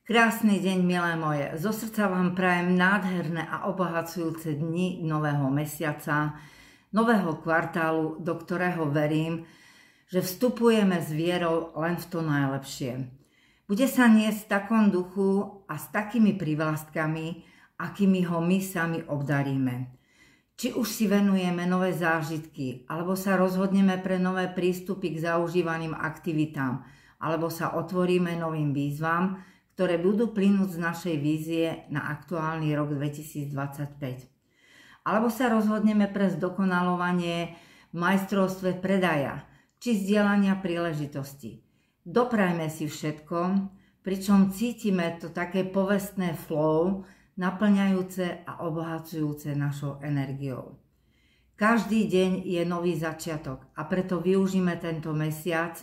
Krásny deň, milé moje. Zo srdca vám prajem nádherné a obohacujúce dni nového mesiaca, nového kvartálu, do ktorého verím, že vstupujeme s vierou len v to najlepšie. Bude sa niesť v takom duchu a s takými privlastkami, akými ho my sami obdaríme. Či už si venujeme nové zážitky, alebo sa rozhodneme pre nové prístupy k zaužívaným aktivitám, alebo sa otvoríme novým výzvam, ktoré budú plynúť z našej vízie na aktuálny rok 2025. Alebo sa rozhodneme pre zdokonalovanie v majstrovstve predaja či zdieľania príležitosti. Doprajme si všetko, pričom cítime to také povestné flow, naplňajúce a obohacujúce našou energiou. Každý deň je nový začiatok a preto využíme tento mesiac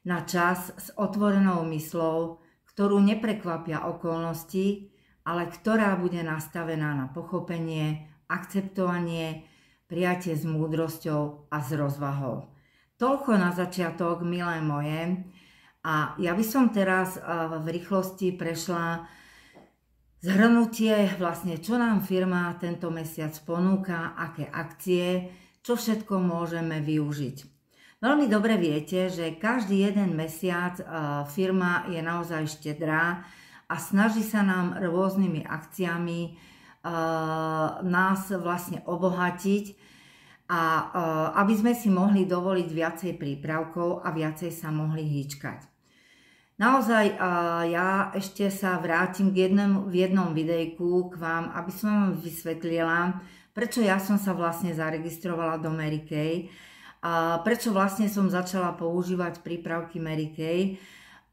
na čas s otvorenou myslou, ktorú neprekvapia okolnosti, ale ktorá bude nastavená na pochopenie, akceptovanie, prijatie s múdrosťou a s rozvahou. Toľko na začiatok, milé moje. A ja by som teraz v rýchlosti prešla zhrnutie, vlastne čo nám firma tento mesiac ponúka, aké akcie, čo všetko môžeme využiť. Veľmi dobre viete, že každý jeden mesiac firma je naozaj štedrá a snaží sa nám rôznymi akciami nás vlastne obohatiť a aby sme si mohli dovoliť viacej prípravkov a viacej sa mohli hýčkať. Naozaj ja ešte sa vrátim v jednom videjku k vám, aby som vám vysvetlila, prečo ja som sa vlastne zaregistrovala do Mary Kay, prečo vlastne som začala používať prípravky Mary Kay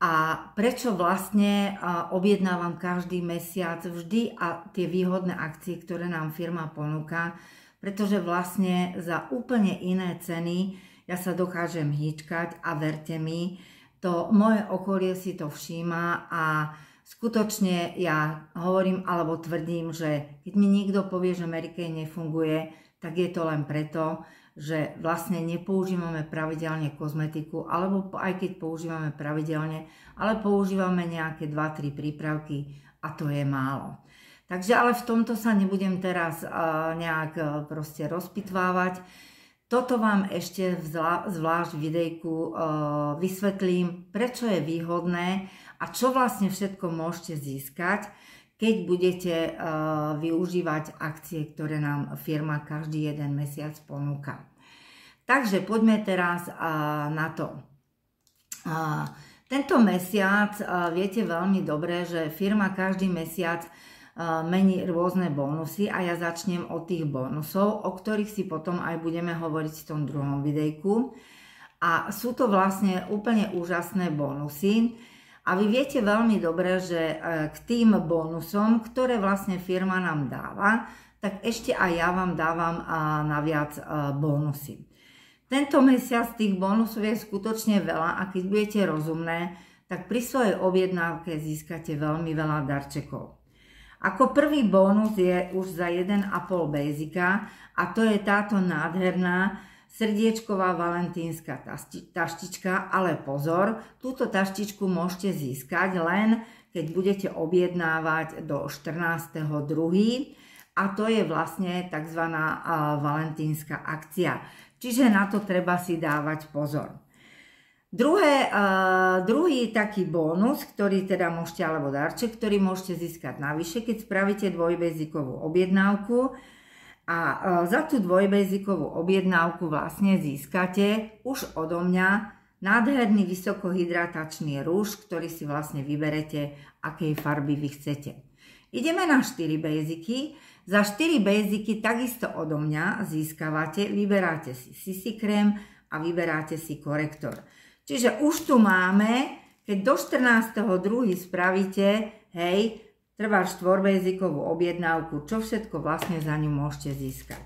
a prečo vlastne objednávam každý mesiac vždy a tie výhodné akcie, ktoré nám firma ponúka, pretože vlastne za úplne iné ceny ja sa dokážem hýčkať a verte mi, to moje okolie si to všíma a skutočne ja hovorím alebo tvrdím, že keď mi niekto povie, že Mary Kay nefunguje, tak je to len preto, že vlastne nepoužívame pravidelne kozmetiku, alebo aj keď používame pravidelne, ale používame nejaké 2-3 prípravky a to je málo. Takže ale v tomto sa nebudem teraz nejak proste rozpitvávať. Toto vám ešte zvlášť v videjku vysvetlím, prečo je výhodné a čo vlastne všetko môžete získať, keď budete využívať akcie, ktoré nám firma každý jeden mesiac ponúka. Takže poďme teraz na to. Tento mesiac viete veľmi dobre, že firma každý mesiac mení rôzne bonusy a ja začnem od tých bonusov, o ktorých si potom aj budeme hovoriť v tom druhom videjku. A sú to vlastne úplne úžasné bonusy. A vy viete veľmi dobre, že k tým bonusom, ktoré vlastne firma nám dáva, tak ešte aj ja vám dávam naviac bonusy. Tento mesiac tých bonusov je skutočne veľa a keď budete rozumné, tak pri svojej objednávke získate veľmi veľa darčekov. Ako prvý bonus je už za 1,5 basika a to je táto nádherná srdiečková valentínska taštička, ale pozor, túto taštičku môžete získať len keď budete objednávať do 14.2. a to je vlastne tzv. Valentínska akcia. Čiže na to treba si dávať pozor. Druhý taký bonus, ktorý teda môžete, alebo darček, ktorý môžete získať navyše, keď spravíte dvojbezikovú objednávku, a za tú dvojbezikovú objednávku vlastne získate už odo mňa nádherný vysokohydratačný rúž, ktorý si vlastne vyberete, akej farby vy chcete. Ideme na 4 basicy. Za 4 basicy takisto odo mňa získavate, vyberáte si CC krém a vyberáte si korektor. Čiže už tu máme, keď do 14.2. spravíte, hej, treba 4-basikovú objednávku, čo všetko vlastne za ňu môžete získať.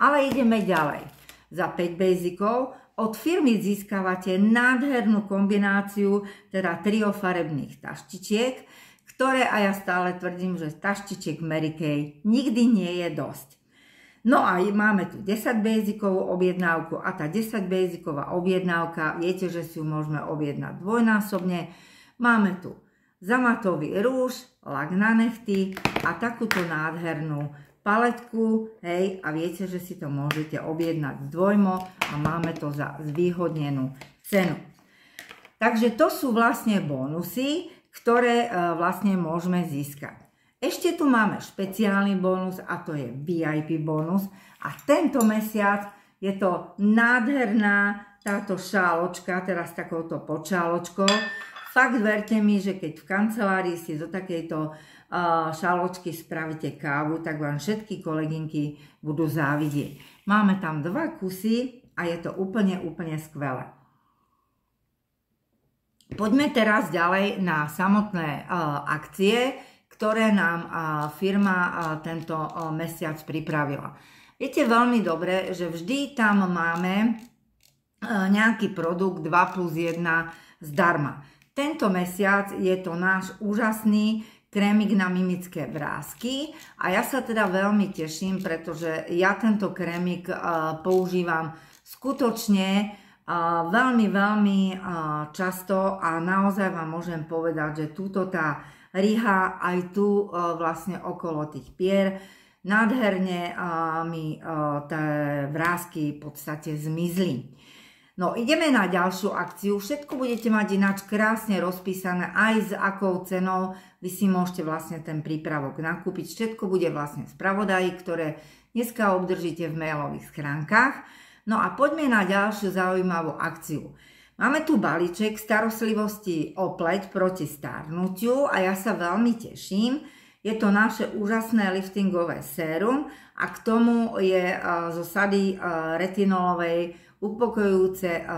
Ale ideme ďalej. Za 5 basicov od firmy získavate nádhernú kombináciu, teda trio farebných taštičiek, ktoré, a ja stále tvrdím, že taštičiek Mary Kay nikdy nie je dosť. No a máme tu 10 basikovú objednávku a tá 10 basiková objednávka, viete, že si ju môžeme objednať dvojnásobne. Máme tu zamatový rúž, lak na nechty a takúto nádhernú paletku, hej, a viete, že si to môžete objednať dvojmo a máme to za zvýhodnenú cenu. Takže to sú vlastne bonusy, ktoré vlastne môžeme získať. Ešte tu máme špeciálny bonus a to je VIP bonus a tento mesiac je to nádherná táto šáločka, teraz takouto podšáločkou. Fakt verte mi, že keď v kancelárii si do takejto šáločky spravíte kávu, tak vám všetky kolegynky budú závidieť. Máme tam 2 kusy a je to úplne skvelé. Poďme teraz ďalej na samotné akcie, ktoré nám firma tento mesiac pripravila. Viete veľmi dobre, že vždy tam máme nejaký produkt 2+1 zdarma. Tento mesiac je to náš úžasný krémik na mimické vrásky a ja sa teda veľmi teším, pretože ja tento krémik používam skutočne veľmi často a naozaj vám môžem povedať, že túto tá riha aj tu vlastne okolo tých pier nádherne mi tie vrásky v podstate zmizli. No, ideme na ďalšiu akciu. Všetko budete mať ináč krásne rozpísané, aj s akou cenou. Vy si môžete vlastne ten prípravok nakúpiť. Všetko bude vlastne v spravodaji, ktoré dneska obdržíte v mailových schránkach. No a poďme na ďalšiu zaujímavú akciu. Máme tu balíček starostlivosti o pleť proti starnutiu a ja sa veľmi teším. Je to naše úžasné liftingové sérum a k tomu je zo sady retinolovej upokojujúce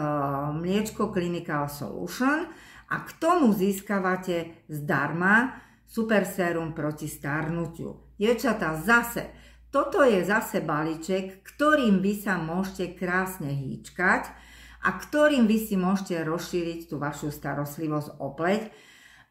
mliečko Clinical Solution a k tomu získavate zdarma super sérum proti starnutiu. Dievčatá, zase, toto je zase balíček, ktorým vy sa môžete krásne hýčkať a ktorým vy si môžete rozšíriť tú vašu starostlivosť o pleť.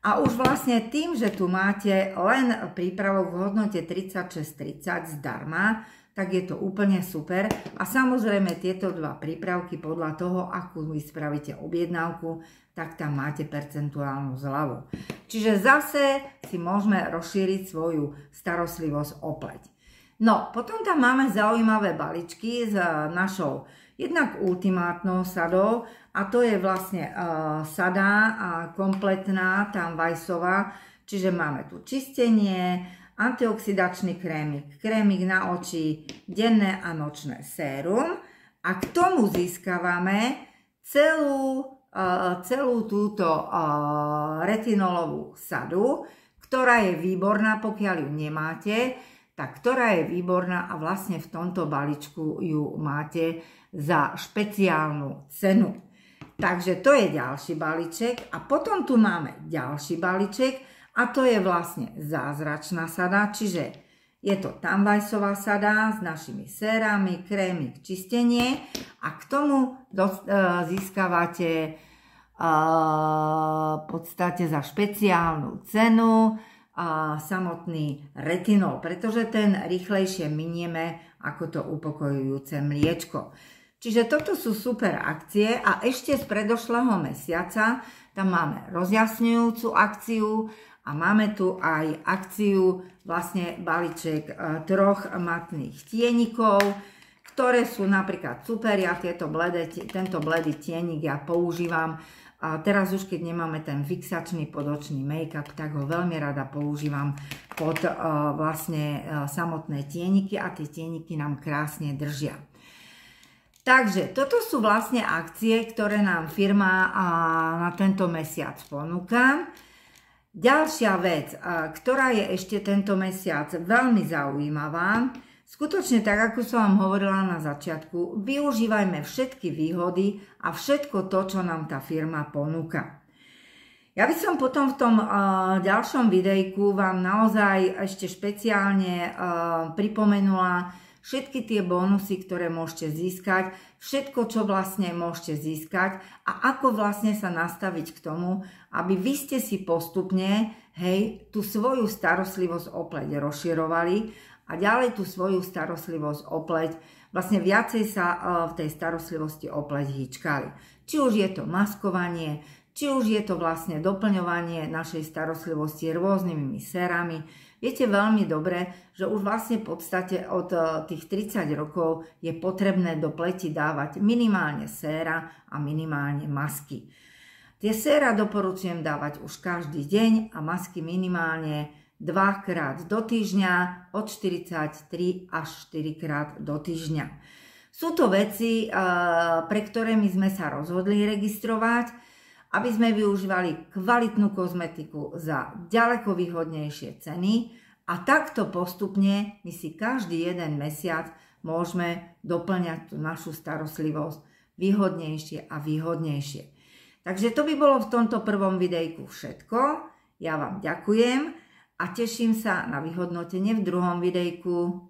A už vlastne tým, že tu máte len prípravok v hodnote 36,30 zdarma, tak je to úplne super. A samozrejme tieto 2 prípravky podľa toho, akú vy spravíte objednávku, tak tam máte percentuálnu zľavu. Čiže zase si môžeme rozšíriť svoju starostlivosť o pleť. No, potom tam máme zaujímavé balíčky s našou jednak ultimátnou sadou a to je vlastne sada kompletná, tam vajsová, čiže máme tu čistenie, antioxidačný krémik, krémik na oči, denné a nočné sérum a k tomu získavame celú túto retinolovú sadu, ktorá je výborná, pokiaľ ju nemáte, tak ktorá je výborná a vlastne v tomto balíčku ju máte za špeciálnu cenu. Takže to je ďalší balíček a potom tu máme ďalší balíček a to je vlastne zázračná sada, čiže je to tambajsová sada s našimi sérami, krémik, čistenie a k tomu získavate v podstate za špeciálnu cenu samotný retinol, pretože ten rýchlejšie minieme ako to upokojujúce mliečko. Čiže toto sú super akcie a ešte z predošlého mesiaca tam máme rozjasňujúcu akciu a máme tu aj akciu, vlastne balíček 3 matných tienikov, ktoré sú napríklad super. Ja tento bledý tienik ja používam. A teraz už keď nemáme ten fixačný podočný make-up, tak ho veľmi rada používam pod vlastne samotné tieniky a tie tieniky nám krásne držia. Takže toto sú vlastne akcie, ktoré nám firma na tento mesiac ponúka. Ďalšia vec, ktorá je ešte tento mesiac veľmi zaujímavá, skutočne tak, ako som vám hovorila na začiatku, využívajme všetky výhody a všetko to, čo nám tá firma ponúka. Ja by som potom v tom ďalšom videjku vám naozaj ešte špeciálne pripomenula všetky tie bonusy, ktoré môžete získať, všetko, čo vlastne môžete získať a ako vlastne sa nastaviť k tomu, aby vy ste si postupne, tú svoju starostlivosť o pleť rozširovali a ďalej tú svoju starostlivosť o pleť, vlastne viacej sa v tej starostlivosti o pleť hýčkali. Či už je to maskovanie, či už je to vlastne doplňovanie našej starostlivosti rôznymi sérami. Viete veľmi dobre, že už vlastne v podstate od tých 30 rokov je potrebné do pleti dávať minimálne séra a minimálne masky. Tie séra doporučujem dávať už každý deň a masky minimálne 2-krát do týždňa, od 43 až 4-krát do týždňa. Sú to veci, pre ktoré my sme sa rozhodli registrovať, aby sme využívali kvalitnú kozmetiku za ďaleko výhodnejšie ceny a takto postupne my si každý jeden mesiac môžeme doplňať tú našu starostlivosť výhodnejšie a výhodnejšie. Takže to by bolo v tomto prvom videjku všetko. Ja vám ďakujem a teším sa na vyhodnotenie v druhom videjku.